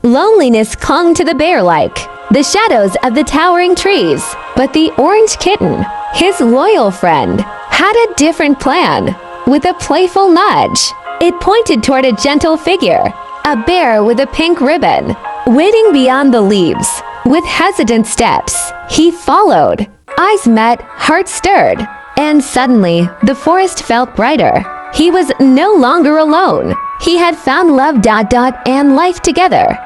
Loneliness clung to the bear like the shadows of the towering trees. But the orange kitten, his loyal friend, had a different plan. With a playful nudge, it pointed toward a gentle figure, a bear with a pink ribbon. Waiting beyond the leaves, with hesitant steps, he followed. Eyes met, heart stirred, and suddenly the forest felt brighter. He was no longer alone. He had found love and life together.